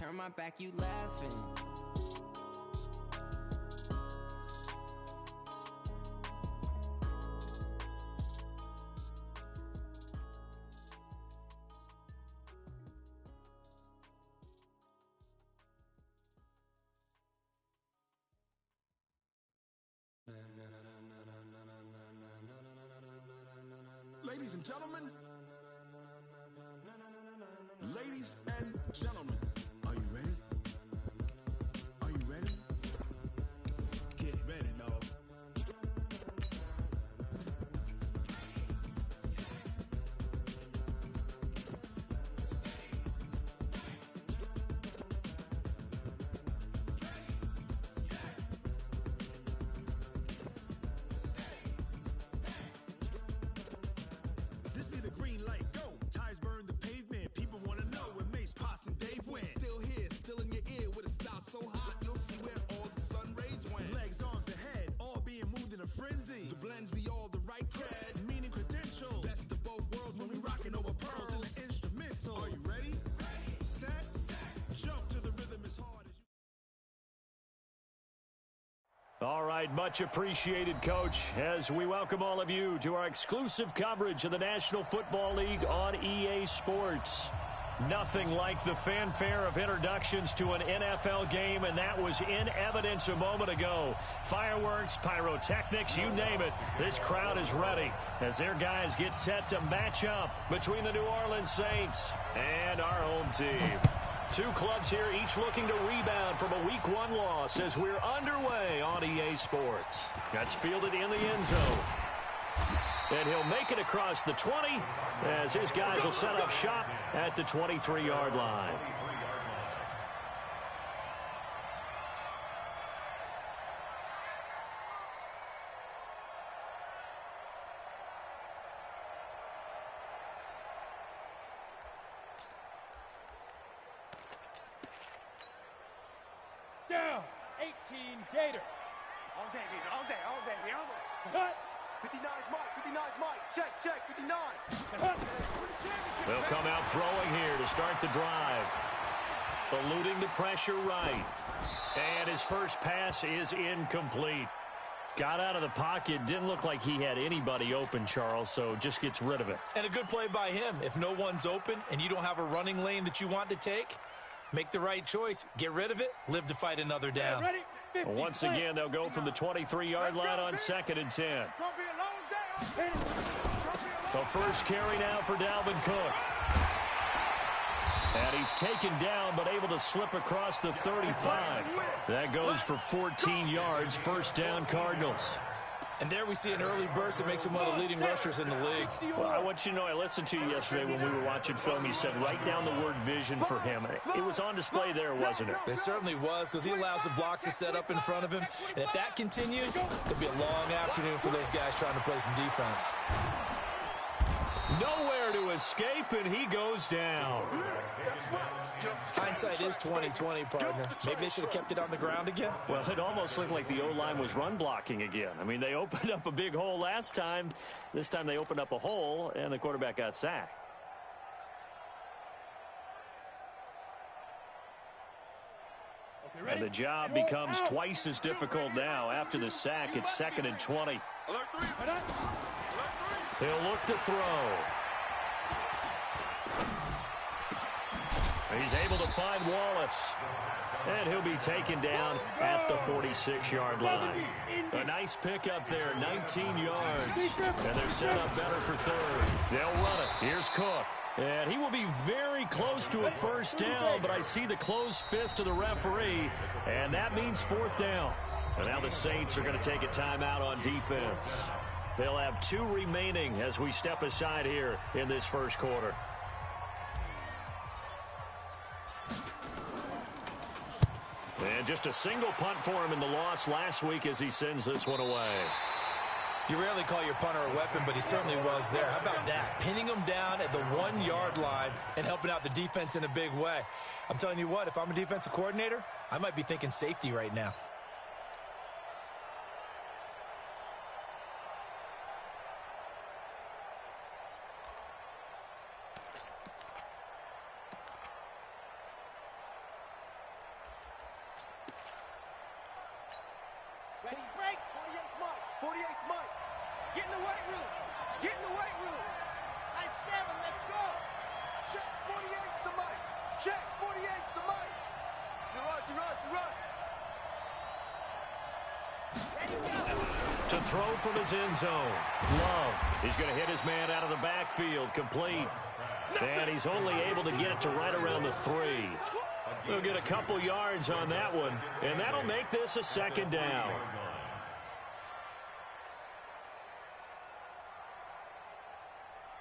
turn my back, you laughing. Ladies and gentlemen, ladies and gentlemen, are you ready? Are you ready? Get ready, dog. This be the green light, go. Tires burn the pavement. People want to know where Mace, Poss, and Dave went. Still here, still in your ear with a style so hot, you'll see where all the sun rays went. Legs, arms, ahead, all being moved in a frenzy. The blends be all the right cred, meaning credentials. Best of both worlds when we rocking over pearls in the instrumental. Are you ready? Set, jump to the rhythm as hard as you... All right, much appreciated, Coach, as we welcome all of you to our exclusive coverage of the National Football League on EA Sports. Nothing like the fanfare of introductions to an NFL game, and that was in evidence a moment ago. Fireworks, pyrotechnics, you name it. This crowd is ready as their guys get set to match up between the New Orleans Saints and our home team. Two clubs here, each looking to rebound from a Week 1 loss as we're underway on EA Sports. That's fielded in the end zone. And he'll make it across the 20 as his guys will set up shop at the 23-yard line. Down, 18 Gator. All day, Gator, all day, all day, all day. Cut. 59's Mike, 59's Mike. Check, 59. They'll come out throwing here to start the drive. Eluding the pressure right. And his first pass is incomplete. Got out of the pocket. Didn't look like he had anybody open, Charles, so just gets rid of it. And a good play by him. If no one's open and you don't have a running lane that you want to take, make the right choice. Get rid of it. Live to fight another down. Ready? 50, Once again, they'll go from the 23-yard line on 2nd and 10. It's gonna be a long day. The first carry now for Dalvin Cook. And he's taken down, but able to slip across the 35. That goes for 14 yards, first down Cardinals. And there we see an early burst that makes him one of the leading rushers in the league. Well, I want you to know, I listened to you yesterday when we were watching film. You said write down the word vision for him. It was on display there, wasn't it? It certainly was, because he allows the blocks to set up in front of him. And if that continues, it'll be a long afternoon for those guys trying to play some defense. Nowhere to escape, and he goes down. Hindsight is 20/20, partner. Maybe they should have kept it on the ground again. Well, it almost looked like the O-line was run blocking again. I mean, they opened up a big hole last time. This time they opened up a hole, and the quarterback got sacked. And the job becomes twice as difficult now. After the sack, it's 2nd and 20. He'll look to throw. He's able to find Wallace. And he'll be taken down at the 46-yard line. A nice pickup there, 19 yards. And they're set up better for third. They'll run it. Here's Cook. And he will be very close to a first down, but I see the closed fist of the referee, and that means 4th down. And now the Saints are going to take a timeout on defense. They'll have 2 remaining as we step aside here in this first quarter. And just a single punt for him in the loss last week as he sends this one away. You rarely call your punter a weapon, but he certainly was there. How about that? Pinning him down at the 1-yard line and helping out the defense in a big way. I'm telling you what, if I'm a defensive coordinator, I might be thinking safety right now. Ready, break. 48th Mike. 48th Mike. Get in the weight room. Get in the weight room. Nice 7. Let's go. Check. 48th to Mike. Check. 48th to Mike. You run, you run, you run. Ready, go. To throw from his end zone. Love. He's going to hit his man out of the backfield. Complete. And he's only able to get it to right around the 3. He'll get a couple yards on that one, and that'll make this a second down.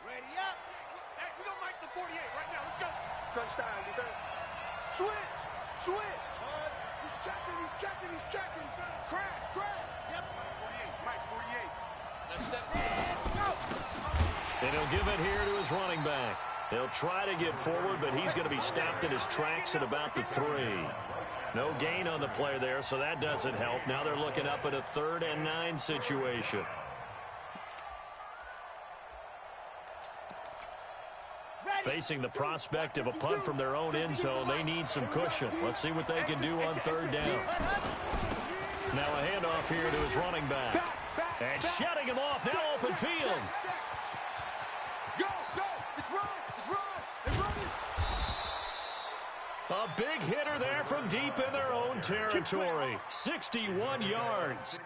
Ready up. Hey, we're going to make the 48 right now. Let's go. Crunch time, defense. Switch. Switch. He's checking, he's checking, he's checking. Crash, crash. Yep. Mike 48. Let's set it. Go. And he'll give it here to his running back. He'll try to get forward, but he's going to be stopped in his tracks at about the 3. No gain on the play there, so that doesn't help. Now they're looking up at a 3rd and 9 situation. Facing the prospect of a punt from their own end zone, they need some cushion. Let's see what they can do on 3rd down. Now a handoff here to his running back. And shutting him off, now open field. Go, go. It's run. It's run. It's running. A big hitter there from deep in their own territory. 61 yards.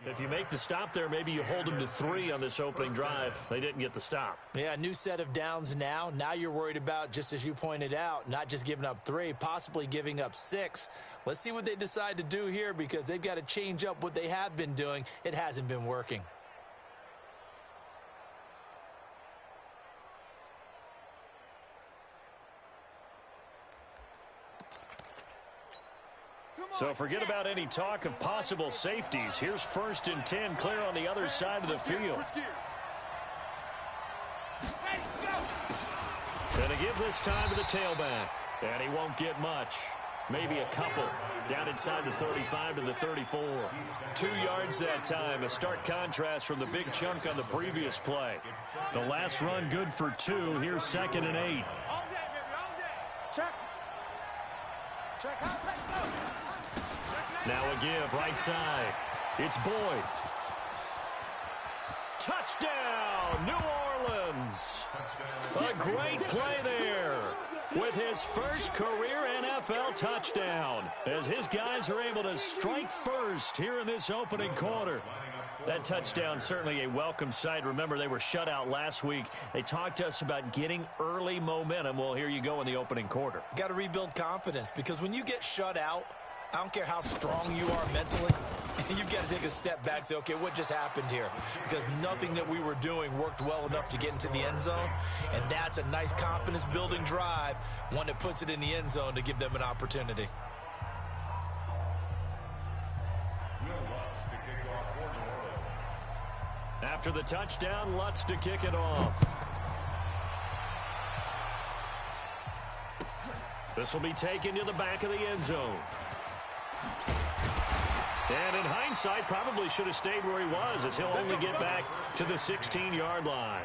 If you make the stop there, maybe you hold them to 3 on this opening drive. They didn't get the stop. Yeah, new set of downs now. Now you're worried about, just as you pointed out, not just giving up 3, possibly giving up 6. Let's see what they decide to do here, because they've got to change up what they have been doing. It hasn't been working. So forget about any talk of possible safeties. Here's 1st and 10, clear on the other side of the field. Gonna give this time to the tailback. And he won't get much. Maybe a couple. Down inside the 35 to the 34. 2 yards that time. A stark contrast from the big chunk on the previous play. The last run good for 2. Here's 2nd and 8. All day, baby, all day. Check. Check out. Let's go. Now a give, right side. It's Boyd. Touchdown, New Orleans. A great play there with his first career NFL touchdown, as his guys are able to strike first here in this opening quarter. That touchdown certainly a welcome sight. Remember, they were shut out last week. They talked to us about getting early momentum. Well, here you go in the opening quarter. Got to rebuild confidence, because when you get shut out, I don't care how strong you are mentally, you've got to take a step back and say, okay, what just happened here? Because nothing that we were doing worked well enough to get into the end zone, and that's a nice confidence-building drive, one that puts it in the end zone to give them an opportunity. After the touchdown, Lutz to kick it off. This will be taken to the back of the end zone. And in hindsight, probably should have stayed where he was, as he'll only get back to the 16-yard line.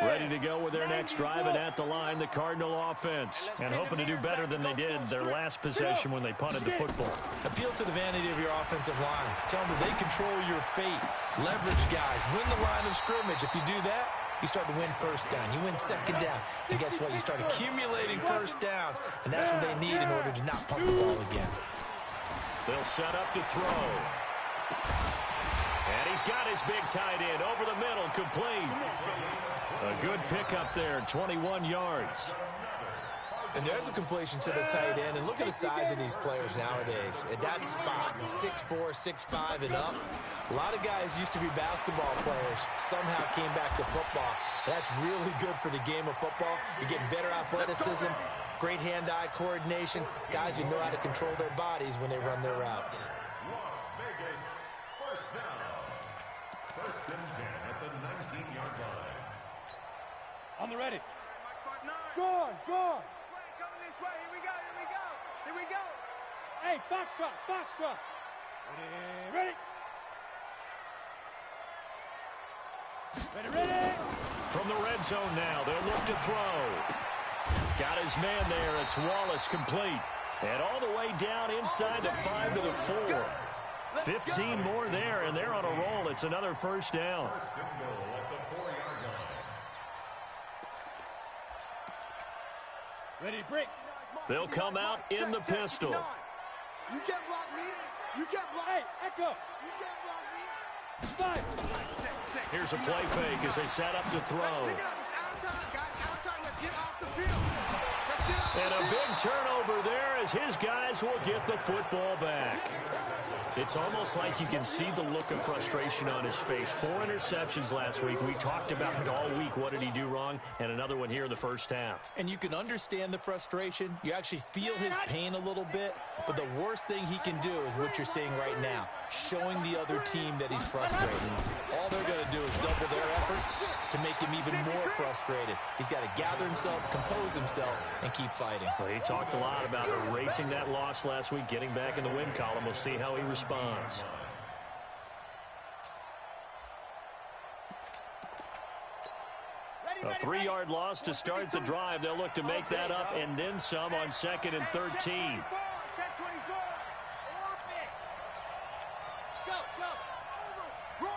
Ready to go with their next drive, and at the line, the Cardinal offense. And hoping to do better than they did their last possession when they punted the football. Appeal to the vanity of your offensive line. Tell them that they control your fate. Leverage guys. Win the line of scrimmage. If you do that, you start to win first down. You win second down. And guess what? You start accumulating first downs. And that's what they need in order to not punt the ball again. They'll set up to throw. And he's got his big tight end over the middle, complete. A good pickup there, 21 yards. And there's a completion to the tight end. And look at the size of these players nowadays. At that spot, 6'4", 6'5", and up. A lot of guys used to be basketball players, somehow came back to football. That's really good for the game of football. You're getting better athleticism, great hand-eye coordination, guys who know how to control their bodies when they run their routes. Las Vegas, first down. First and 10 at the 19-yard line. On the ready. Go on, Go on. Coming this way. Here we go, here we go. Here we go. Hey, Foxtrot, Foxtrot. Ready. Ready. From the red zone now, they'll look to throw. Got his man there. It's Wallace complete. And all the way down inside the 5 to the 4. 15 more there, and they're on a roll. It's another first down. First and goal at the 4-yard line. Ready, break. They'll come out in the pistol. You can't block me. You can't block me. Hey, Echo. You can't block me. 5. Here's a play fake as they set up to throw. Pick it up. It's out time, guys. Out time. Let's get off the field. Let's get off And the a field. big turnover there as his guys will get the football back. It's almost like you can see the look of frustration on his face. 4 interceptions last week. We talked about it all week. What did he do wrong? And another one here in the first half. And you can understand the frustration. You actually feel his pain a little bit. But the worst thing he can do is what you're seeing right now, showing the other team that he's frustrated. All they're going to do is double their efforts to make him even more frustrated. He's got to gather himself, compose himself, and keep fighting. Well, he talked a lot about erasing that loss last week, getting back in the win column. We'll see how he responds. A 3-yard loss to start the drive. They'll look to make that up and then some on 2nd and 13. Check 24. Go. Roy.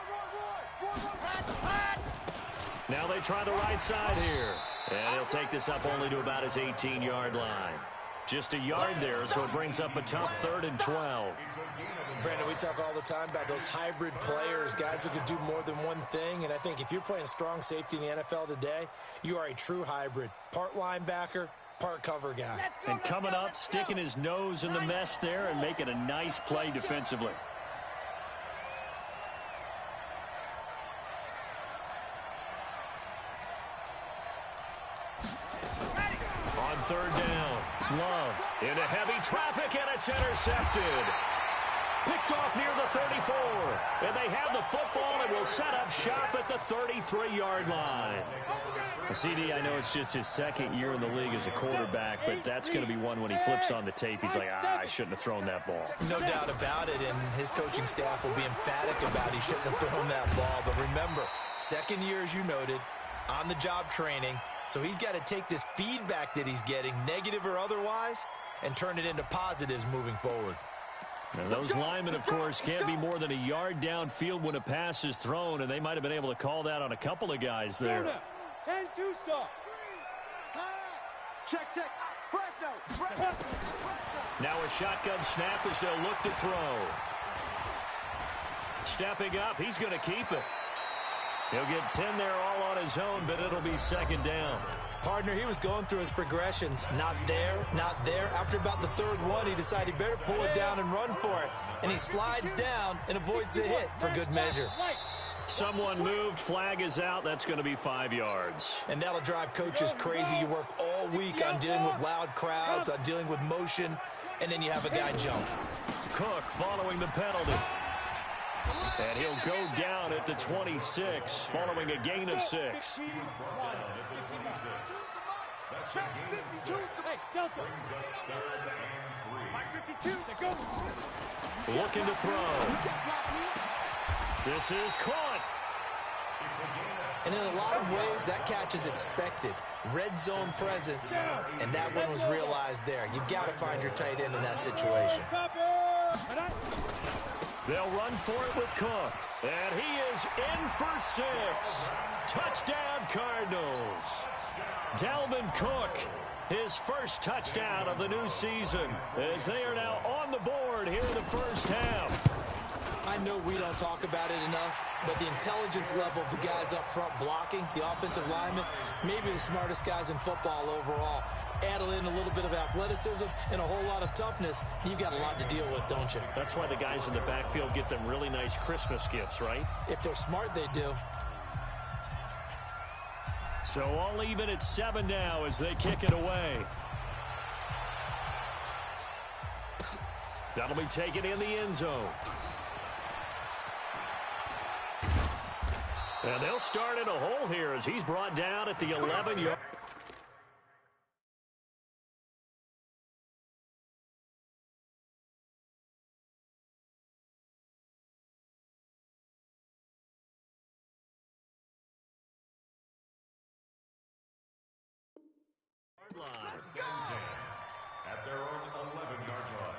Now they try the right side here. And he'll take this up only to about his 18-yard line. Just a yard there, so it brings up a tough 3rd and 12. Brandon, we talk all the time about those hybrid players, guys who can do more than one thing. And I think if you're playing strong safety in the NFL today, you are a true hybrid. Part linebacker, part cover guy. And coming up, sticking his nose in the mess there and making a nice play defensively. On 3rd down, Love into heavy traffic, and it's intercepted. Picked off near the 34. And they have the football and will set up shop at the 33-yard line. CD, I know it's just his 2nd year in the league as a quarterback, but that's going to be one when he flips on the tape. He's like, I shouldn't have thrown that ball. No doubt about it, and his coaching staff will be emphatic about he shouldn't have thrown that ball. But remember, 2nd year, as you noted, on-the-job training. So he's got to take this feedback that he's getting, negative or otherwise, and turn it into positives moving forward. Now those linemen, of course, can't be more than a yard downfield when a pass is thrown, and they might have been able to call that on a couple of guys there. 10-2 stop. Check. Fresno. Now a shotgun snap as they'll look to throw. Stepping up, he's going to keep it. He'll get 10 there all on his own, but it'll be 2nd down. Partner, he was going through his progressions. Not there, not there. After about the 3rd one, he decided he better pull it down and run for it. And he slides down and avoids the hit for good measure. Someone moved. Flag is out. That's going to be 5 yards. And that'll drive coaches crazy. You work all week on dealing with loud crowds, on dealing with motion, and then you have a guy jump. Cook following the penalty. And he'll go down at the 26, following a gain of 6. Looking to throw. This is caught. And in a lot of ways, that catch is expected. Red zone presence, and that one was realized there. You've got to find your tight end in that situation. They'll run for it with Cook. And he is in for 6. Touchdown, Cardinals. Dalvin Cook, his first touchdown of the new season, as they are now on the board here in the first half. I know we don't talk about it enough, but the intelligence level of the guys up front blocking, the offensive linemen, maybe the smartest guys in football overall. Add in a little bit of athleticism and a whole lot of toughness, you've got a lot to deal with, don't you? That's why the guys in the backfield get them really nice Christmas gifts, right? If they're smart, they do. So all even at 7 now as they kick it away. That'll be taken in the end zone. And they'll start in a hole here as he's brought down at the 11-yard. At their own 11-yard line.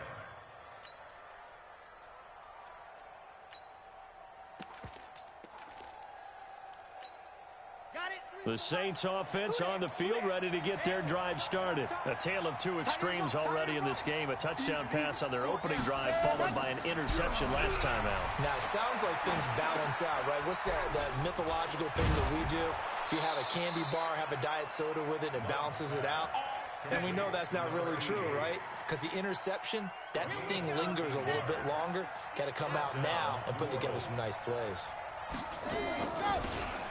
The Saints offense on the field, ready to get their drive started. A tale of two extremes already in this game. A touchdown pass on their opening drive, followed by an interception last time out. Now, it sounds like things balance out, right? What's that mythological thing that we do? If you have a candy bar, have a diet soda with it, it balances it out. And we know that's not really true, right? Because the interception, that sting lingers a little bit longer. Got to come out now and put together some nice plays.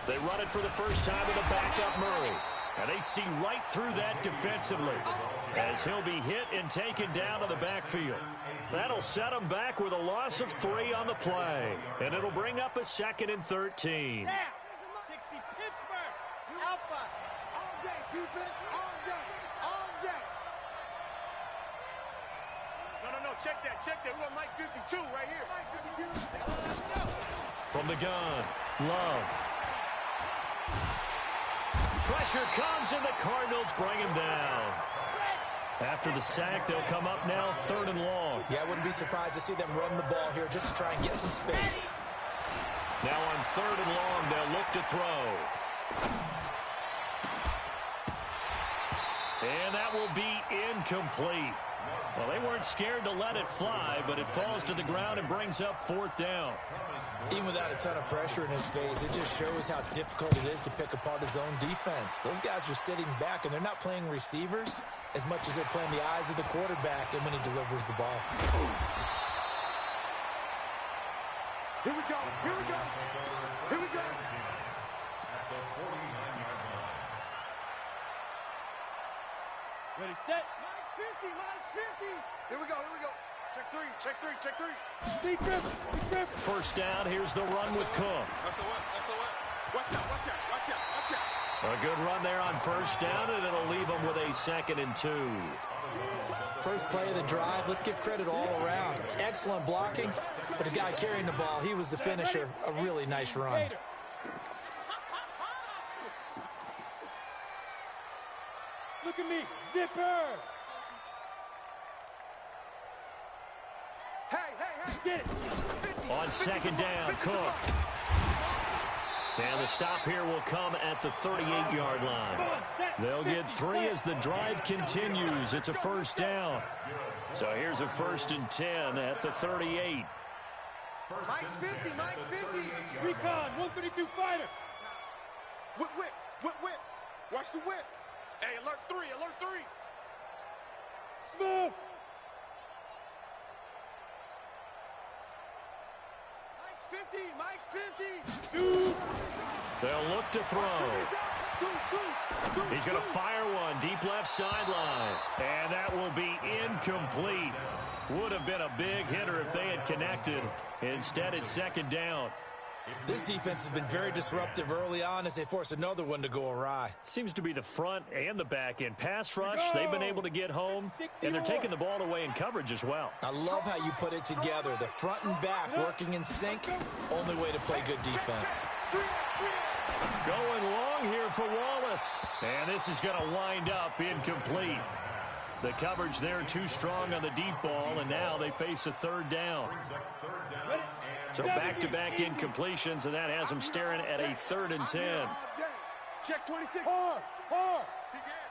They run it for the first time with a backup Murray. And they see right through that defensively as he'll be hit and taken down to the backfield. That'll set him back with a loss of 3 on the play. And it'll bring up a 2nd and 13. 60 Pittsburgh. Alpha. All day. Defense all day. All day. No. Check that. We got Mike 52 right here. Mike 52. From the gun, Love. Pressure comes, and the Cardinals bring him down. After the sack, they'll come up now 3rd and long. Yeah, I wouldn't be surprised to see them run the ball here just to try and get some space. Now on 3rd and long, they'll look to throw. And that will be incomplete. Well, they weren't scared to let it fly, but it falls to the ground and brings up 4th down. Even without a ton of pressure in his face, it just shows how difficult it is to pick apart his own defense. Those guys are sitting back, and they're not playing receivers as much as they're playing the eyes of the quarterback and when he delivers the ball. Here we go. At the 49-yard line. Ready, set. Mike's 50. Here we go. Check three. Deep grip. First down, here's the run with Cook. That's the what? Watch out. A good run there on first down, and it'll leave them with a 2nd and 2. First play of the drive, let's give credit all around. Excellent blocking, but the guy carrying the ball, he was the finisher. A really nice run. Look at me. Zipper. Hey. Get it. On 2nd down, Cook. And the stop here will come at the 38-yard line. They'll get 3 as the drive continues. It's a first down. So here's a 1st and 10 at the 38. Mike's 50. Recon, 132 fighter. Whip. Watch the whip. Hey, alert 3. Smoke. Mike's 50. Shoot. They'll look to throw. He's going to fire one deep left sideline. And that will be incomplete. Would have been a big hitter if they had connected. Instead, it's 2nd down. This defense has been very disruptive early on as they force another one to go awry. Seems to be the front and the back end. Pass rush, they've been able to get home, and they're taking the ball away in coverage as well. I love how you put it together. The front and back working in sync. Only way to play good defense. Going long here for Wallace. And this is going to wind up incomplete. The coverage there too strong on the deep ball, and now they face a 3rd down. So back-to-back incompletions, and that has them staring at a 3rd and 10. Check 26. Hard.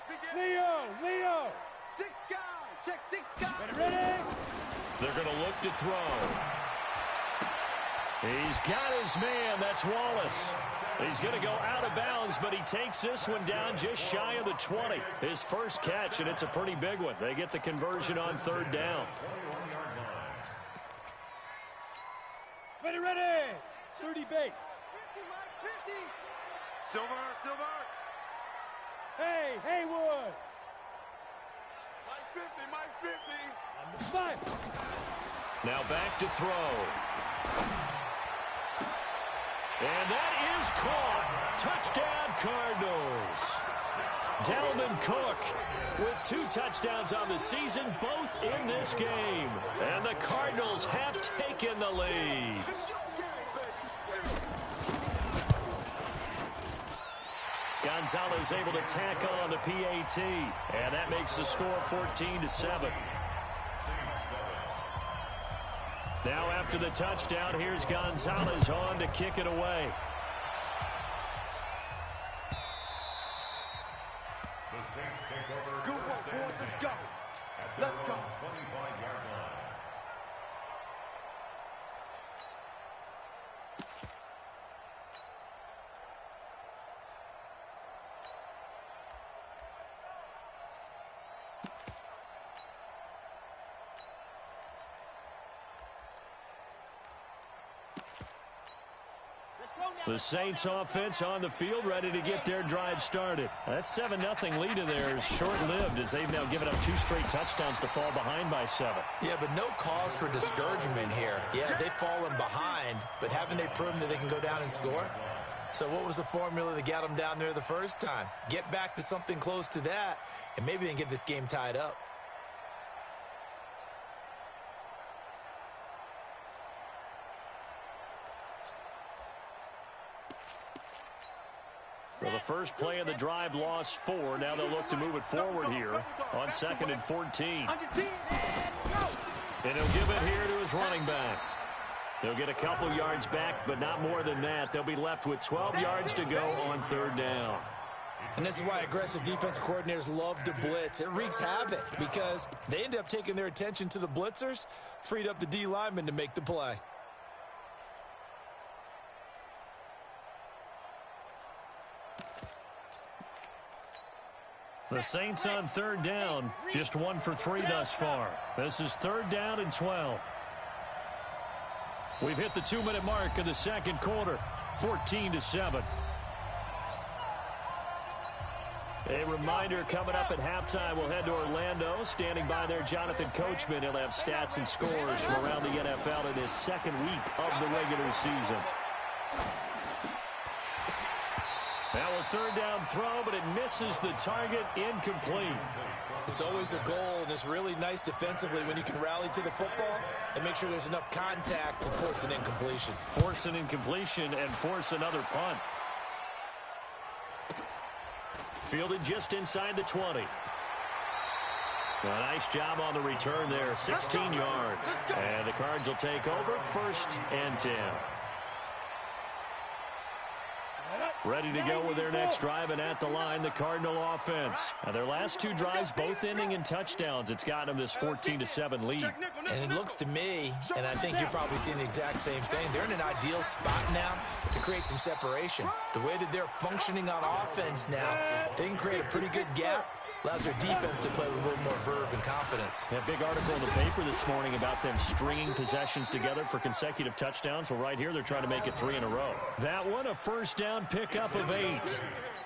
Begin. Leo. 6 guys. Check 6 guys. Ready. They're going to look to throw. He's got his man. That's Wallace. He's going to go out of bounds, but he takes this one down just shy of the 20. His first catch, and it's a pretty big one. They get the conversion on third down. Ready, ready. 30 base. 50, Mike, 50. Silver. Hey, Haywood. Mike 50. Five. Now back to throw. And that is caught. Touchdown, Cardinals. Dalvin Cook with 2 touchdowns on the season, both in this game. And the Cardinals have taken the lead. Gonzalez able to tack on the PAT. And that makes the score 14-7. Now after the touchdown, here's Gonzalez on to kick it away. The Saints take over. Good work, boys. Let's go. Let's go. 25-yard line. The Saints offense on the field, ready to get their drive started. That 7-0 lead of theirs short-lived as they've now given up 2 straight touchdowns to fall behind by 7. Yeah, but no cause for discouragement here. Yeah, they've fallen behind, but haven't they proven that they can go down and score? So what was the formula that got them down there the first time? Get back to something close to that, and maybe they can get this game tied up. So the first play of the drive lost 4. Now they'll look to move it forward here on 2nd and 14. And he'll give it here to his running back. They'll get a couple yards back, but not more than that. They'll be left with 12 yards to go on third down. And this is why aggressive defense coordinators love to blitz. It wreaks havoc because they end up taking their attention to the blitzers, freed up the D lineman to make the play. The Saints on third down, just 1 for 3 thus far. This is 3rd down and 12. We've hit the 2-minute mark of the second quarter, 14-7. A reminder coming up at halftime, we'll head to Orlando. Standing by there, Jonathan Coachman. He'll have stats and scores from around the NFL in his 2nd week of the regular season. Now a 3rd down throw, but it misses the target, incomplete. It's always a goal, and it's really nice defensively when you can rally to the football and make sure there's enough contact to force an incompletion. Force an incompletion and force another punt. Fielded just inside the 20. A nice job on the return there, 16 yards. And the Cards will take over, 1st and 10. Ready to go with their next drive, and at the line, the Cardinal offense. Now their last 2 drives, both ending in touchdowns. It's gotten them this 14-7 lead. And it looks to me, and I think you're probably seeing the exact same thing, they're in an ideal spot now to create some separation. The way that they're functioning on offense now, they can create a pretty good gap. Allows their defense to play with a little more verve and confidence. A big article in the paper this morning about them stringing possessions together for consecutive touchdowns. Well, right here, they're trying to make it 3 in a row. That one, a 1st down pickup of 8.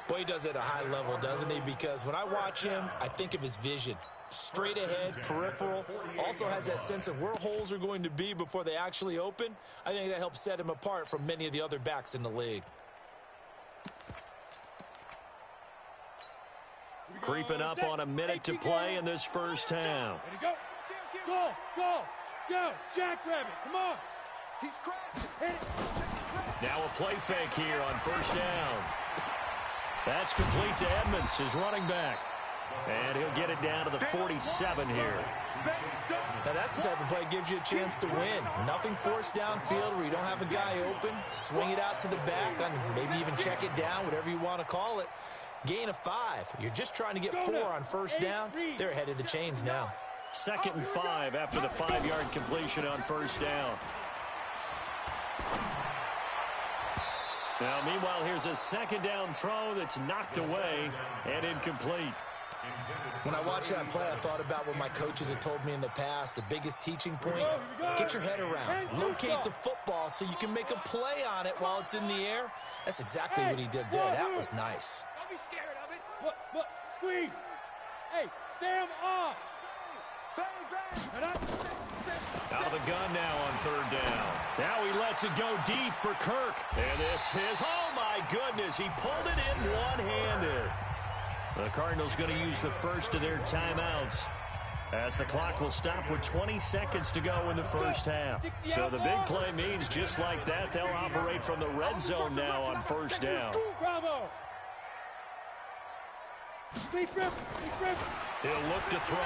Boy, he does it at a high level, doesn't he? Because when I watch him, I think of his vision. Straight ahead, peripheral. Also has that sense of where holes are going to be before they actually open. I think that helps set him apart from many of the other backs in the league. Creeping up on a minute to play in this first half. Go, go, go, go, Jackrabbit, come on. He's crashing. Now a play fake here on 1st down. That's complete to Edmonds, his running back. And he'll get it down to the 47 here. Now that's the type of play that gives you a chance to win. Nothing forced downfield where you don't have a guy open. Swing it out to the back, and maybe even check it down, whatever you want to call it. Gain of 5. You're just trying to get 4 on 1st down. They're ahead of the chains now. 2nd and 5 after the 5-yard completion on 1st down. Now, meanwhile, here's a second down throw that's knocked away and incomplete. When I watched that play, I thought about what my coaches had told me in the past. The biggest teaching point, get your head around. Locate the football so you can make a play on it while it's in the air. That's exactly what he did there. That was nice. Don't be scared of it. Look, squeeze. Hey, Sam off. Bang, bang. Out of the gun now on third down. Now he lets it go deep for Kirk. And this is, oh my goodness, he pulled it in one-handed. The Cardinals going to use the first of their timeouts as the clock will stop with 20 seconds to go in the first half. So the big play means just like that, they'll operate from the red zone now on first down. Bravo. He'll look to throw.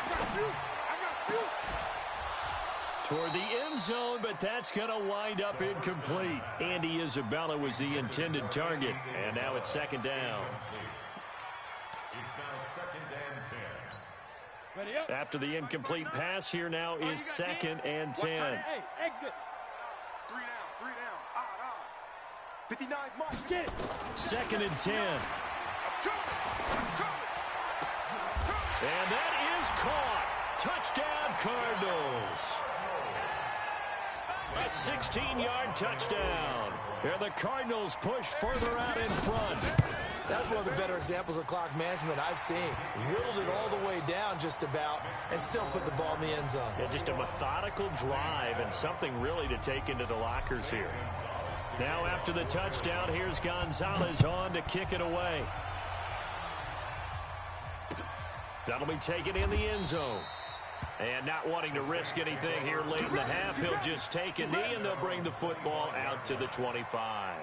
I got you. Toward the end zone, but that's going to wind up incomplete. Andy Isabella was the intended target, and now it's second down. It's now second and 10. Ready up. After the incomplete pass, here now is second and 10. Hey, exit. 3 down. Odd. 59 Mike. Get it. Second and 10. And that is caught. Touchdown, Cardinals. A 16-yard touchdown. And the Cardinals push further out in front. That's one of the better examples of clock management I've seen. Whittled it all the way down just about and still put the ball in the end zone. Yeah, just a methodical drive and something really to take into the lockers here. Now after the touchdown, here's Gonzalez on to kick it away. That'll be taken in the end zone. And not wanting to risk anything here late in the half, he'll just take a knee and they'll bring the football out to the 25.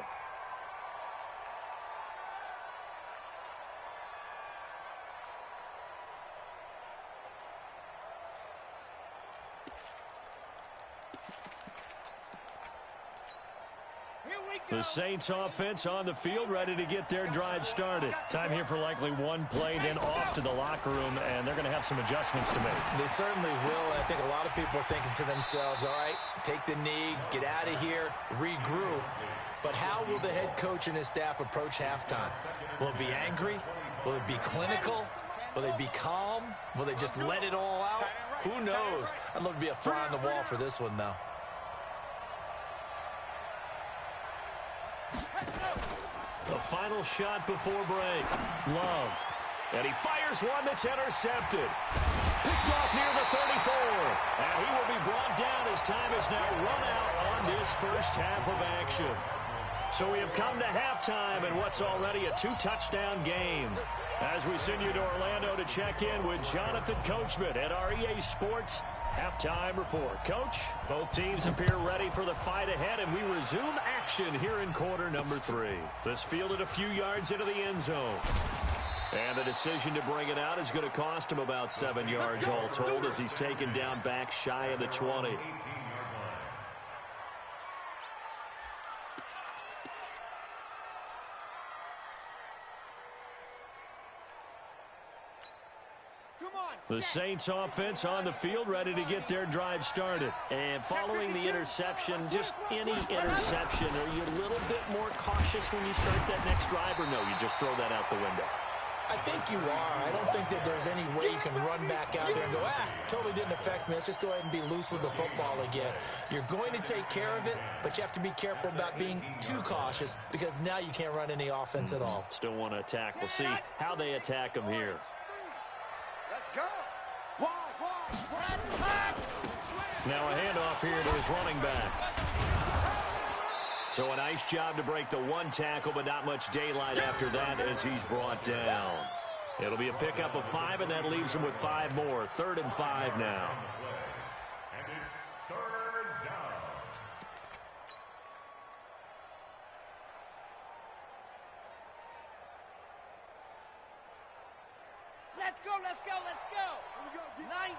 The Saints offense on the field, ready to get their drive started. Time here for likely one play, then off to the locker room, and they're going to have some adjustments to make. They certainly will, and I think a lot of people are thinking to themselves, all right, take the knee, get out of here, regroup. But how will the head coach and his staff approach halftime? Will it be angry? Will it be clinical? Will they be calm? Will they just let it all out? Who knows? I'd love to be a fly on the wall for this one, though. The final shot before break. Love. And he fires one that's intercepted. Picked off near the 34. And he will be brought down as time is now run out on this first half of action. So we have come to halftime in what's already a two-touchdown game. As we send you to Orlando to check in with Jonathan Coachman at our EA Sports Halftime Report. Coach, both teams appear ready for the fight ahead, and we resume action here in quarter number 3. This fielded a few yards into the end zone. And the decision to bring it out is going to cost him about 7 yards all told as he's taken down back shy of the 20. The Saints offense on the field ready to get their drive started. And following the interception, just any interception, are you a little bit more cautious when you start that next drive, or no, you just throw that out the window? I think you are. I don't think that there's any way you can run back out there and go, totally didn't affect me. Let's just go ahead and be loose with the football again. You're going to take care of it, but you have to be careful about being too cautious because now you can't run any offense at all. Still want to attack. We'll see how they attack him here. Let's go. Now a handoff here to his running back. So a nice job to break the one tackle, but not much daylight after that as he's brought down. It'll be a pickup of 5, and that leaves him with 5 more. 3rd and 5 now. And it's 3rd down. Let's go. Here we go. 90.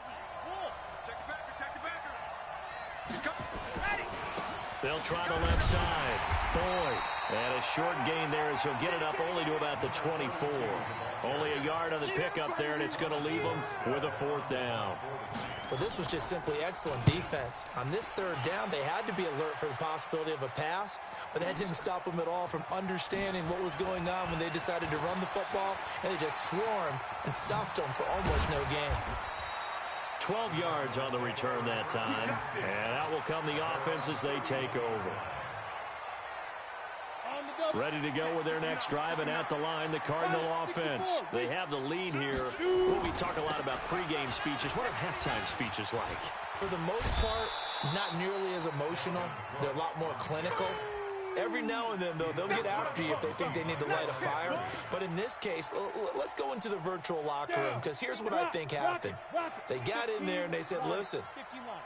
Check the backer. Ready. They'll try the left side. Boyd. And a short gain there as he'll get it up only to about the 24. Only a yard on the pickup there, and it's going to leave them with a 4th down. Well, this was just simply excellent defense. On this 3rd down, they had to be alert for the possibility of a pass, but that didn't stop them at all from understanding what was going on when they decided to run the football, and they just swarmed and stuffed them for almost no gain. 12 yards on the return that time, and out will come the offense as they take over. Ready to go with their next drive, and at the line, the Cardinal offense. They have the lead here. Well, we talk a lot about pregame speeches. What are halftime speeches like? For the most part, not nearly as emotional. They're a lot more clinical. Every now and then, though, they'll get after you if they think they need to light a fire. But in this case, let's go into the virtual locker room, because here's what I think happened. They got in there and they said, listen,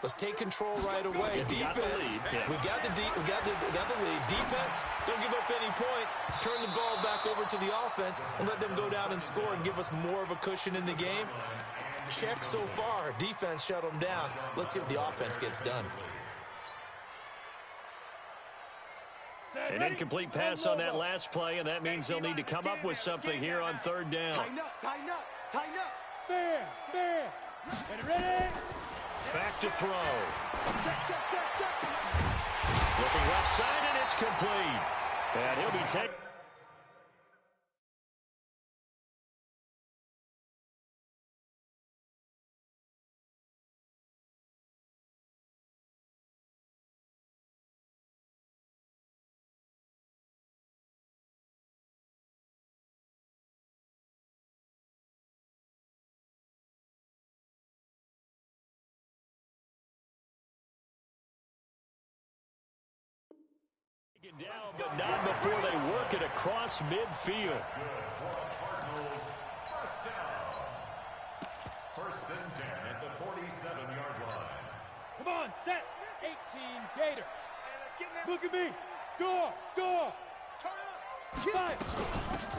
let's take control right away. Defense, we got the lead. Defense, don't give up any points. Turn the ball back over to the offense and let them go down and score and give us more of a cushion in the game. Check so far. Defense shut them down. Let's see what the offense gets done. An incomplete pass on that last play, and that means they'll need to come up with something here on 3rd down. Tighten up, tighten up, tighten up. Stand. Ready? Back to throw. Check. Looking left side, and it's complete. And he'll be taken. Down, but not before they work it across midfield. Cardinals, 1st down. 1st and 10 at the 47-yard line. Come on, set. 18, Gator. Look at me. Door.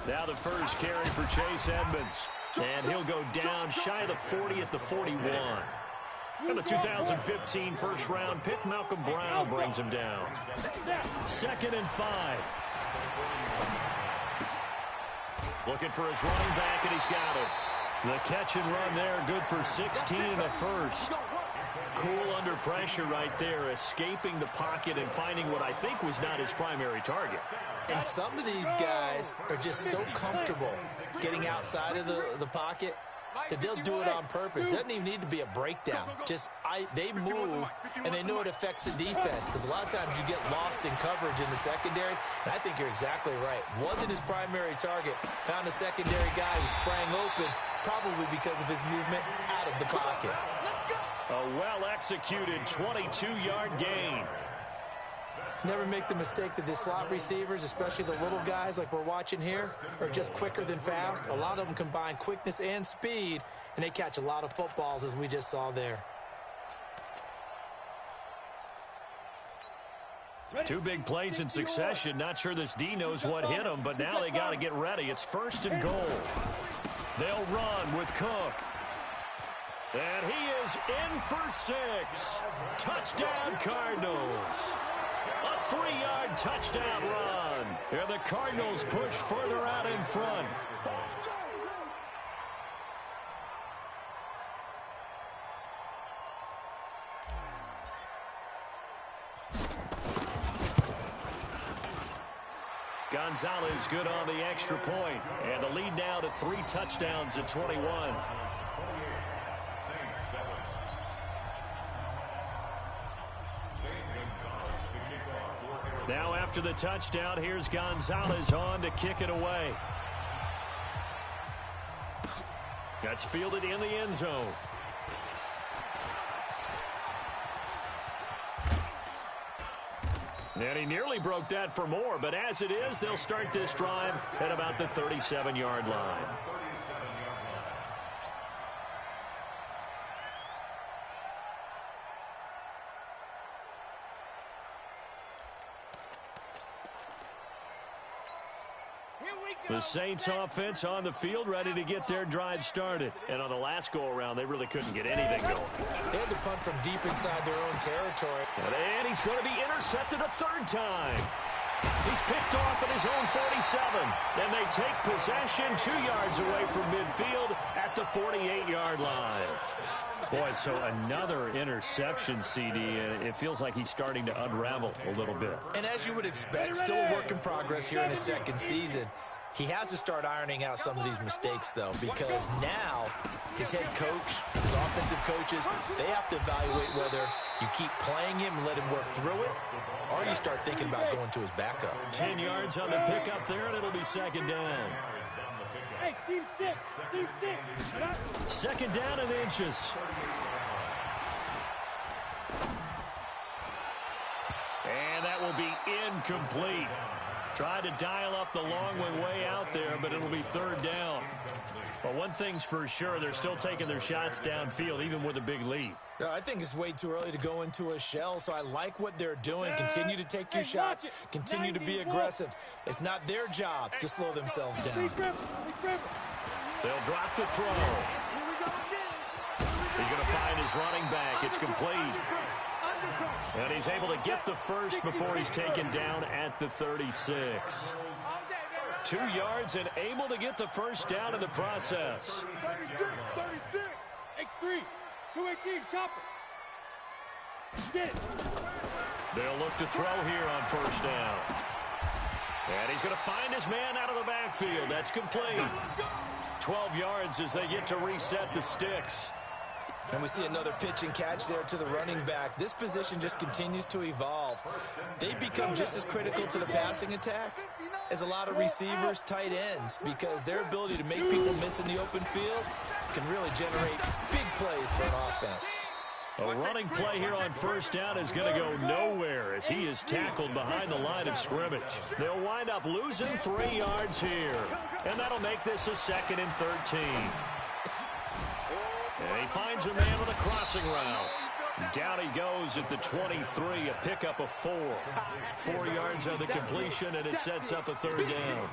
Now the first carry for Chase Edmonds. And he'll go down shy of the 40 at the 41. And the 2015 first-round pick, Malcolm Brown, brings him down. 2nd and 5. Looking for his running back, and he's got it. The catch and run there, good for 16 in the first. Cool under pressure right there, escaping the pocket and finding what I think was not his primary target. And some of these guys are just so comfortable getting outside of the pocket that they'll do it on purpose. It doesn't even need to be a breakdown. They move, and they know it affects the defense, because a lot of times you get lost in coverage in the secondary, and I think you're exactly right. Wasn't his primary target. Found a secondary guy who sprang open, probably because of his movement out of the pocket. A well-executed 22-yard gain. Never make the mistake that the slot receivers, especially the little guys like we're watching here, are just quicker than fast. A lot of them combine quickness and speed, and they catch a lot of footballs, as we just saw there. Two big plays in succession. Not sure this D knows what hit him, but now they got to get ready. It's 1st and goal. They'll run with Cook. And he is in for 6. Touchdown, Cardinals. A 3-yard touchdown run. And the Cardinals push further out in front. Gonzalez good on the extra point. And the lead now to 3 touchdowns at 21. Now after the touchdown, here's Gonzalez on to kick it away. That's fielded in the end zone. And he nearly broke that for more, but as it is, they'll start this drive at about the 37-yard line. Here we go. The Saints offense on the field, ready to get their drive started. And on the last go-around, they really couldn't get anything going. They had to punt from deep inside their own territory. And he's going to be intercepted a third time. He's picked off at his own 47. And they take possession 2 yards away from midfield at the 48-yard line. Boy, so another interception, CD, and it feels like he's starting to unravel a little bit. And as you would expect, still a work in progress here in his second season. He has to start ironing out some of these mistakes, though, because now his head coach, his offensive coaches, they have to evaluate whether you keep playing him and let him work through it, or you start thinking about going to his backup. 10 yards on the pickup there, and it'll be second down. Hey, Steve 6. Second down and inches. And that will be incomplete. Tried to dial up the long one way out there, but it'll be third down. But one thing's for sure, they're still taking their shots downfield, even with a big lead. I think it's way too early to go into a shell, so I like what they're doing. Continue to take your shots. Continue to be aggressive. It's not their job to slow themselves down. They'll drop the throw. He's going to find his running back. It's complete. And he's able to get the first before he's taken down at the 36. 2 yards and able to get the first down in the process. 36. X3, 218, chopper. Get it. They'll look to throw here on first down. And he's going to find his man out of the backfield. That's complete. 12 yards as they get to reset the sticks. And we see another pitch and catch there to the running back. This position just continues to evolve. They become just as critical to the passing attack as a lot of receivers, tight ends, because their ability to make people miss in the open field can really generate big plays for an offense. A running play here on first down is going to go nowhere as he is tackled behind the line of scrimmage. They'll wind up losing 3 yards here, and that'll make this a 2nd and 13. And he finds a man on a crossing route. Down he goes at the 23, a pickup of 4. 4 yards on the completion, and it sets up a third down.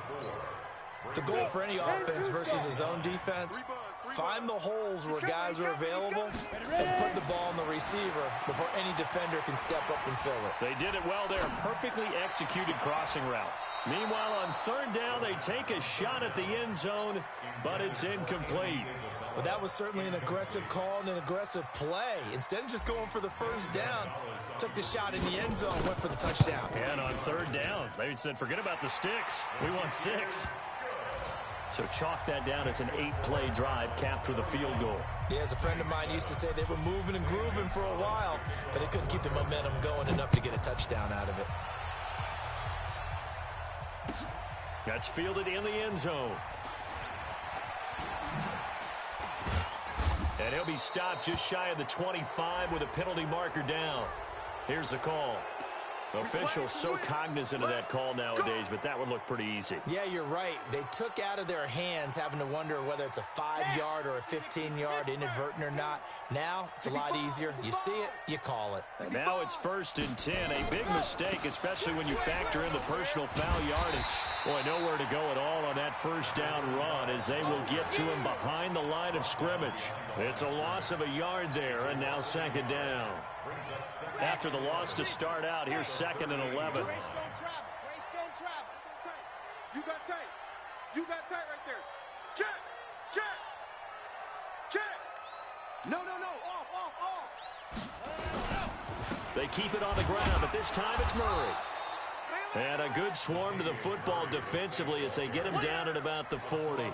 The goal for any offense versus his own defense, find the holes where guys are available and put the ball on the receiver before any defender can step up and fill it. They did it well there. Perfectly executed crossing route. Meanwhile, on third down, they take a shot at the end zone, but it's incomplete. But that was certainly an aggressive call and an aggressive play. Instead of just going for the first down, took the shot in the end zone, went for the touchdown. And on third down, they said, forget about the sticks. We want 6. So chalk that down as an 8-play drive capped with a field goal. Yeah, as a friend of mine used to say, they were moving and grooving for a while, but they couldn't keep the momentum going enough to get a touchdown out of it. That's fielded in the end zone. And he'll be stopped just shy of the 25 with a penalty marker down. Here's the call. Officials so cognizant of that call nowadays, but that would look pretty easy. Yeah, you're right. They took out of their hands having to wonder whether it's a 5-yard or a 15-yard inadvertent or not. Now, it's a lot easier. You see it, you call it. And now it's 1st and 10. A big mistake, especially when you factor in the personal foul yardage. Boy, nowhere to go at all on that first down run as they will get to him behind the line of scrimmage. It's a loss of a yard there, and now 2nd down. After the loss to start out, here's 2nd and 11. Waist don't travel. Waist don't travel. You got tight. You got tight right there. Check. Check. Check. No. Off. They keep it on the ground, but this time it's Murray. And a good swarm to the football defensively as they get him down at about the 40.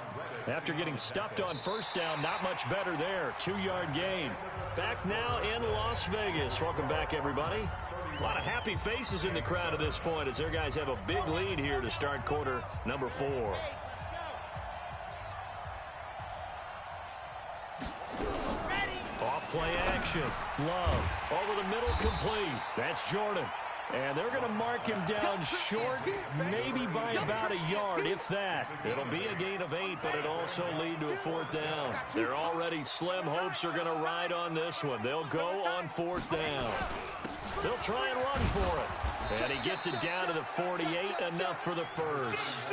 After getting stuffed on first down, not much better there. 2-yard gain. Back now in Las Vegas. Welcome back, everybody. A lot of happy faces in the crowd at this point as their guys have a big lead here to start quarter number 4. Off play action. Love. Over the middle, complete. That's Jordan. And they're going to mark him down short, maybe by about a yard, if that. It'll be a gain of 8, but it'll also lead to a 4th down. Their already slim hopes are going to ride on this one. They'll go on 4th down. They'll try and run for it. And he gets it down to the 48, enough for the first.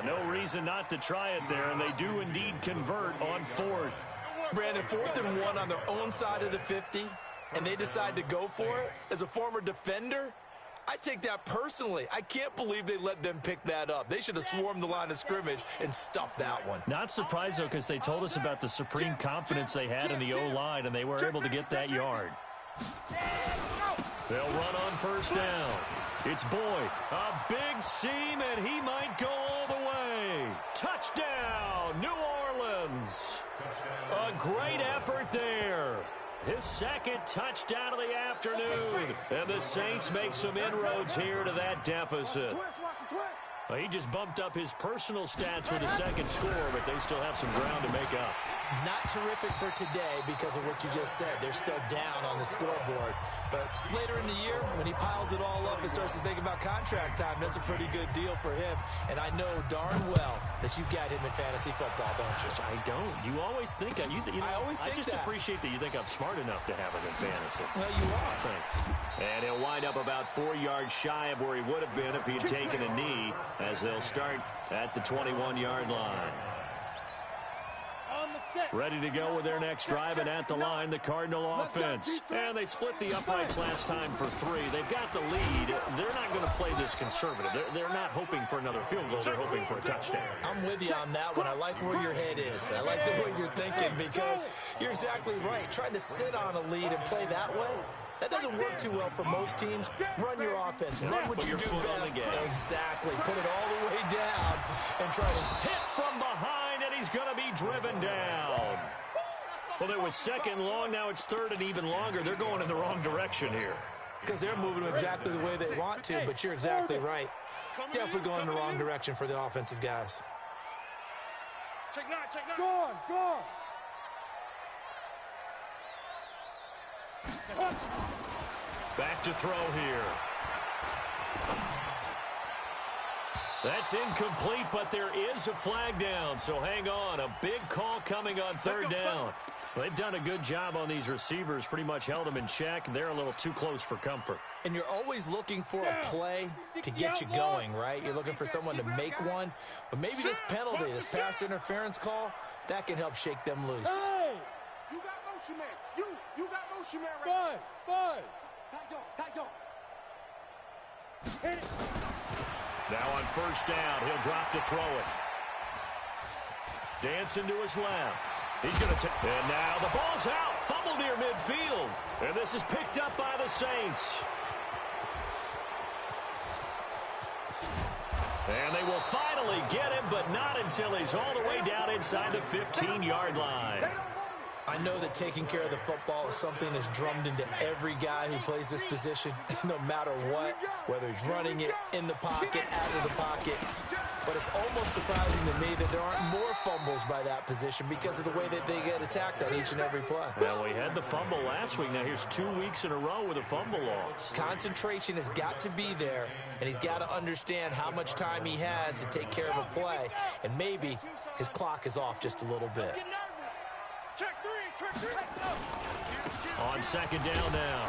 No reason not to try it there, and they do indeed convert on fourth. Brandon, 4th and 1 on their own side of the 50, and they decide to go for it. As a former defender, I take that personally. I can't believe they let them pick that up. They should have swarmed the line of scrimmage and stuffed that one. Not surprised, though, because they told us about the supreme confidence they had in the O-line, and they were able to get that yard. They'll run on first down. It's Boyd. A big seam, and he might go all the way. Touchdown, New Orleans. A great effort there. His second touchdown of the afternoon. And the Saints make some inroads here to that deficit. Well, he just bumped up his personal stats with a second score, but they still have some ground to make up. Not terrific for today because of what you just said. They're still down on the scoreboard. But later in the year, when he piles it all up and starts to think about contract time, that's a pretty good deal for him. And I know darn well that you've got him in fantasy football, don't you? I don't. You always think I just appreciate that you think I'm smart enough to have him in fantasy. Well, you are. Thanks. And he'll wind up about 4 yards shy of where he would have been if he had taken a knee, as they'll start at the 21-yard line. Ready to go with their next drive, and at the line, the Cardinal offense. And they split the uprights last time for 3. They've got the lead. They're not going to play this conservative. They're not hoping for another field goal. They're hoping for a touchdown. I'm with you on that one. I like where your head is. I like the way you're thinking because you're exactly right. Trying to sit on a lead and play that way, that doesn't work too well for most teams. Run your offense. Run what you do best. Exactly. Put it all the way down and try to hit from behind, and he's going to be driven down. Well, it was second long. Now it's third and even longer. They're going in the wrong direction here. Because they're moving exactly the way they want to, but you're exactly right. Definitely going in the wrong direction for the offensive guys. Check 9, check 9. Go on, go on. Back to throw here. That's incomplete, but there is a flag down, so hang on. A big call coming on third down. They've done a good job on these receivers, pretty much held them in check. They're a little too close for comfort. And you're always looking for a play to get you going, right? You're looking for someone to make one. But maybe this penalty, this pass interference call, that can help shake them loose. Hey! You got motion man. You got motion man right Buzz! Tight dog. Hit it! Now on first down, he'll drop to throw it. Dancing to his left. He's going to take, and now the ball's out. Fumble near midfield. And this is picked up by the Saints. And they will finally get him, but not until he's all the way down inside the 15-yard line. I know that taking care of the football is something that's drummed into every guy who plays this position, no matter what, whether he's running it, in the pocket, out of the pocket. But it's almost surprising to me that there aren't more fumbles by that position because of the way that they get attacked on each and every play. Well, we had the fumble last week. Now here's 2 weeks in a row with a fumble loss. Concentration has got to be there, and he's got to understand how much time he has to take care of a play, and maybe his clock is off just a little bit. Check 3. On second down now,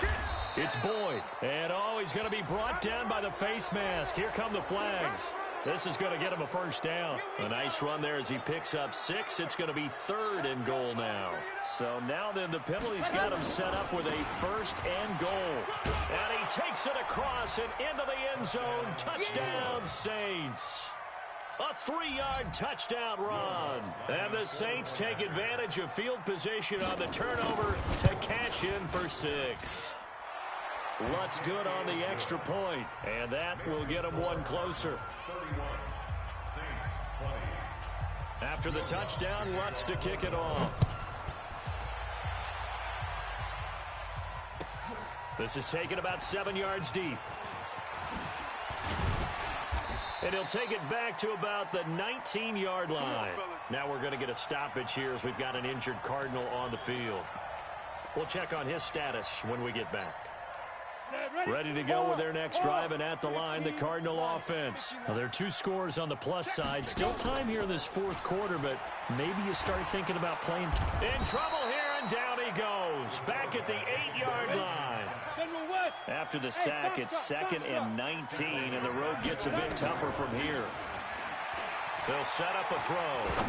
it's Boyd. And, he's going to be brought down by the face mask. Here come the flags. This is going to get him a first down. A nice run there as he picks up 6. It's going to be third and goal now. So now then the penalty's got him set up with a first and goal. And he takes it across and into the end zone. Touchdown, Saints. A 3-yard touchdown run. And the Saints take advantage of field position on the turnover to cash in for 6. Lutz good on the extra point, and that will get him one closer. After the touchdown, Lutz to kick it off. This is taken about 7 yards deep. And he'll take it back to about the 19-yard line. Now we're going to get a stoppage here as we've got an injured Cardinal on the field. We'll check on his status when we get back. Ready to go with their next drive, and at the line, the Cardinal offense. Now, there are 2 scores on the plus side. Still time here in this fourth quarter, but maybe you start thinking about playing. In trouble here, and down he goes. Back at the 8-yard line. After the sack, it's 2nd and 19, and the road gets a bit tougher from here. They'll set up a throw.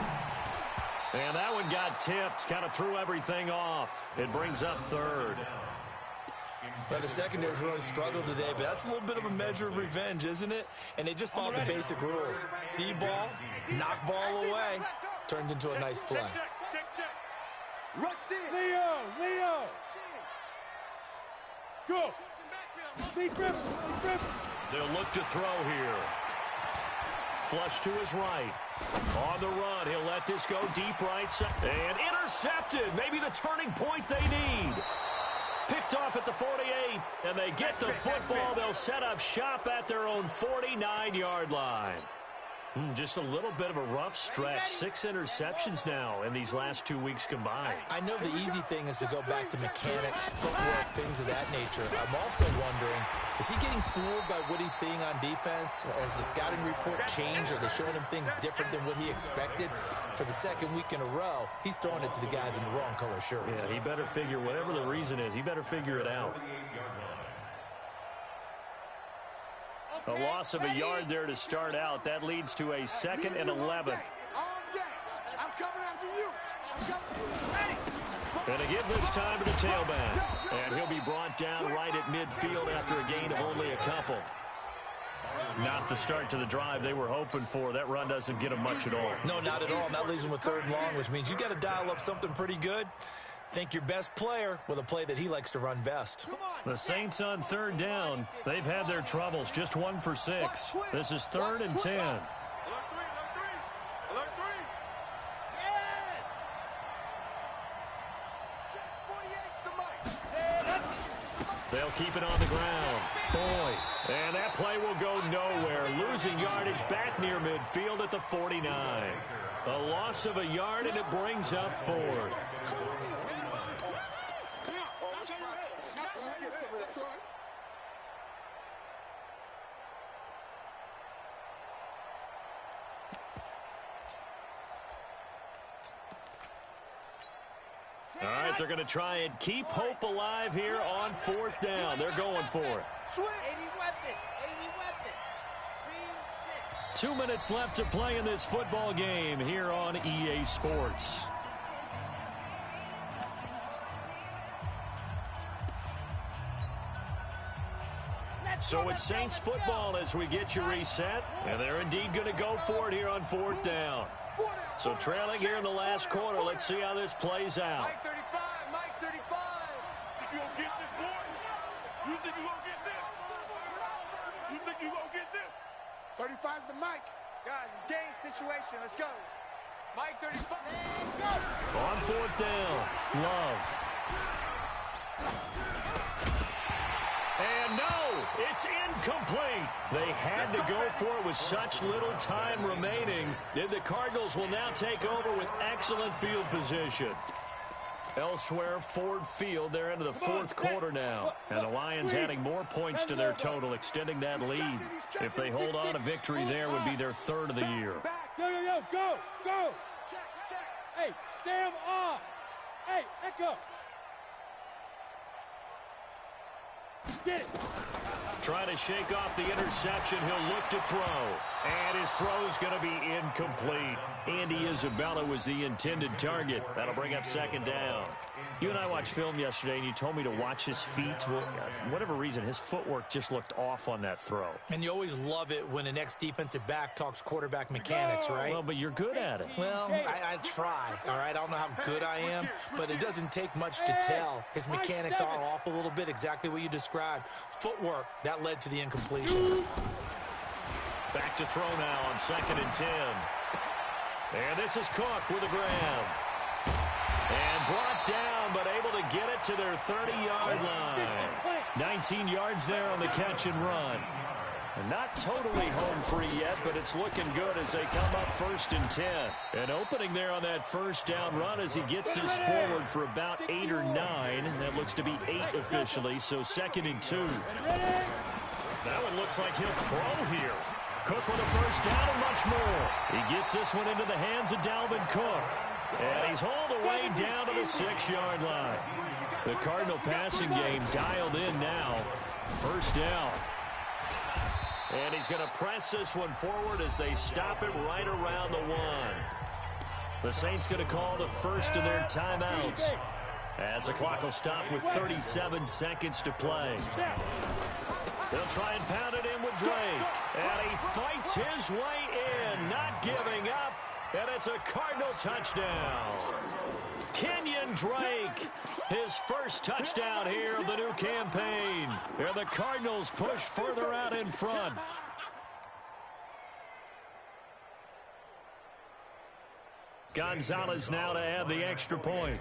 And that one got tipped, kind of threw everything off. It brings up 3rd. Well, the secondary's really struggled today, but that's a little bit of a measure of revenge, isn't it? And they just followed the basic rules. See ball, knock ball away, turns into a nice play. Leo! Go! They'll look to throw here. Flush to his right. On the run, he'll let this go deep right side. And intercepted. Maybe the turning point they need. Picked off at the 48, and they get the football. They'll set up shop at their own 49-yard line. Just a little bit of a rough stretch. 6 interceptions now in these last 2 weeks combined. I know the easy thing is to go back to mechanics, footwork, things of that nature. I'm also wondering, is he getting fooled by what he's seeing on defense? Has the scouting report changed? Are they showing him things different than what he expected? For the 2nd week in a row, he's throwing it to the guys in the wrong color shirts. Yeah, he better figure, whatever the reason is, he better figure it out. A loss of a yard there to start out. That leads to a 2nd and 11. I'm coming after you. And again this time to the tailback. And he'll be brought down right at midfield after a gain of only a couple. Not the start to the drive they were hoping for. That run doesn't get them much at all. No, not at all. And that leaves them with 3rd and long, which means you got to dial up something pretty good. Think your best player with a play that he likes to run best. The Saints on 3rd down. They've had their troubles. Just 1 for 6. This is 3rd and 10. Alert 3. Yes! Check 48's the mic. They'll keep it on the ground. Boy. And that play will go nowhere. Losing yardage back near midfield at the 49. A loss of a yard, and it brings up 4th. All right, they're going to try and keep hope alive here on 4th down. They're going for it. 80 weapon. 6. 2 minutes left to play in this football game here on EA Sports. So it's Saints football as we get you reset. And they're indeed going to go for it here on 4th down. So trailing here in the last quarter. Let's see how this plays out. Mike 35. You gonna get this, boy? You think you gonna get this? You think you gonna get this? 35's the mic. Guys, it's game situation. Let's go. Mike 35. Let's go. On 4th down, Love. And no, it's incomplete. They had to go for it with such little time remaining. And the Cardinals will now take over with excellent field position. Elsewhere, Ford Field, they're into the 4th quarter now. And the Lions adding more points to their total, extending that lead. If they hold on, a victory there would be their 3rd of the year. Yo, go! Hey, Sam off! Hey, Echo! Get it! Trying to shake off the interception. He'll look to throw. And his throw's going to be incomplete. Andy Isabella was the intended target. That'll bring up 2nd down. You and I watched film yesterday, and you told me to watch his feet. Well, for whatever reason, his footwork just looked off on that throw. And you always love it when an ex-defensive back talks quarterback mechanics, right? Well, but you're good at it. Well, I try, all right? I don't know how good I am, but it doesn't take much to tell. His mechanics are off a little bit, exactly what you described. Footwork, that led to the incompletion. Back to throw now on 2nd and 10. And this is Cook with a grab. And brought down, but able to get it to their 30-yard line. 19 yards there on the catch and run. And not totally home free yet, but it's looking good as they come up 1st and 10. An opening there on that 1st down run as he gets this forward for about 8 or 9. That looks to be 8 officially, so 2nd and 2. That one looks like he'll throw here. Cook with a 1st down and much more. He gets this one into the hands of Dalvin Cook. And he's hauled away down to the 6-yard line. The Cardinal passing game dialed in now. First down. And he's going to press this one forward as they stop it right around the 1. The Saints going to call the first of their timeouts as the clock will stop with 37 seconds to play. They'll try and pound it in with Drake. And he fights his way in, not giving up. And it's a Cardinal touchdown. Kenyon Drake, his first touchdown here of the new campaign. And the Cardinals push further out in front. Gonzalez now to add the extra point.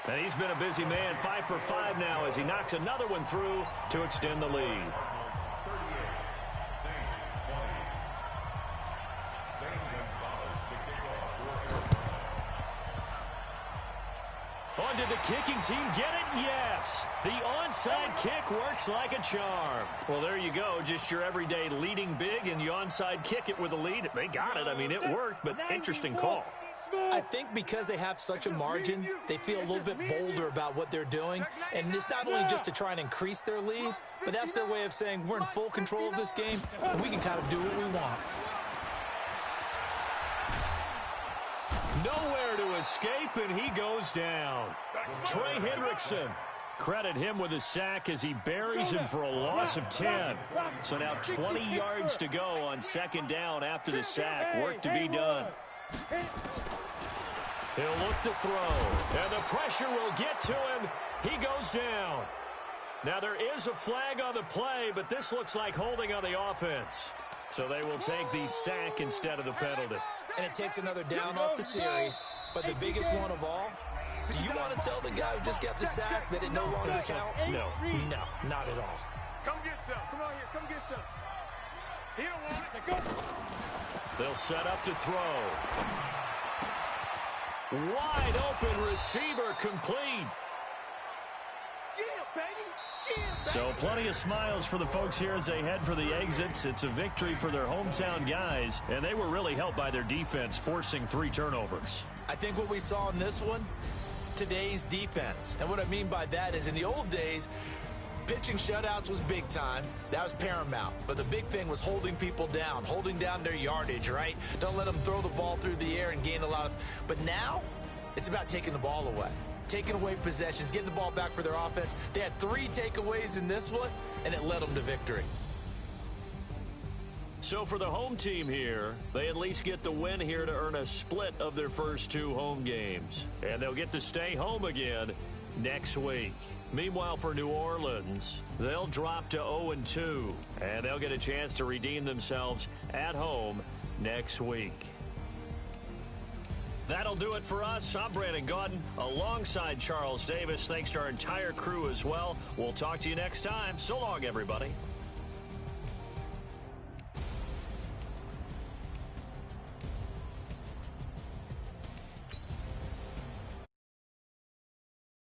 And he's been a busy man, 5 for 5 now as he knocks another one through to extend the lead. On did the kicking team get it? Yes. The onside kick works like a charm. Well, there you go. Just your everyday leading big, and you onside kick it with a lead. They got it. I mean, it worked, but interesting call. I think because they have such a margin, they feel a little bit bolder about what they're doing. And it's not only just to try and increase their lead, but that's their way of saying we're in full control of this game, and we can kind of do what we want. Nowhere to escape, and he goes down. Trey Hendrickson. Credit him with a sack as he buries him for a loss of 10. So now 20 yards to go on second down after the sack. Work to be done. He'll look to throw, and the pressure will get to him. He goes down. Now there is a flag on the play, but this looks like holding on the offense. So they will take the sack instead of the penalty. And it takes another down off the series. But the biggest one of all, do you want to tell the guy who just got the sack that it no longer counts? No. No, not at all. Come get some. Come on here. Come get some. He don't want it. Go. They'll set up to throw. Wide open receiver complete. Yeah, baby. Yeah, baby. So plenty of smiles for the folks here as they head for the exits. It's a victory for their hometown guys, and they were really helped by their defense, forcing 3 turnovers. I think what we saw in this one, today's defense. And what I mean by that is in the old days, pitching shutouts was big time. That was paramount. But the big thing was holding people down, holding down their yardage, right? Don't let them throw the ball through the air and gain a lot of... But now, it's about taking the ball away. Taking away possessions, getting the ball back for their offense. They had 3 takeaways in this one, and it led them to victory. So for the home team here, they at least get the win here to earn a split of their first 2 home games. And they'll get to stay home again next week. Meanwhile, for New Orleans, they'll drop to 0-2, and they'll get a chance to redeem themselves at home next week. That'll do it for us. I'm Brandon Gaudin alongside Charles Davis. Thanks to our entire crew as well. We'll talk to you next time. So long, everybody.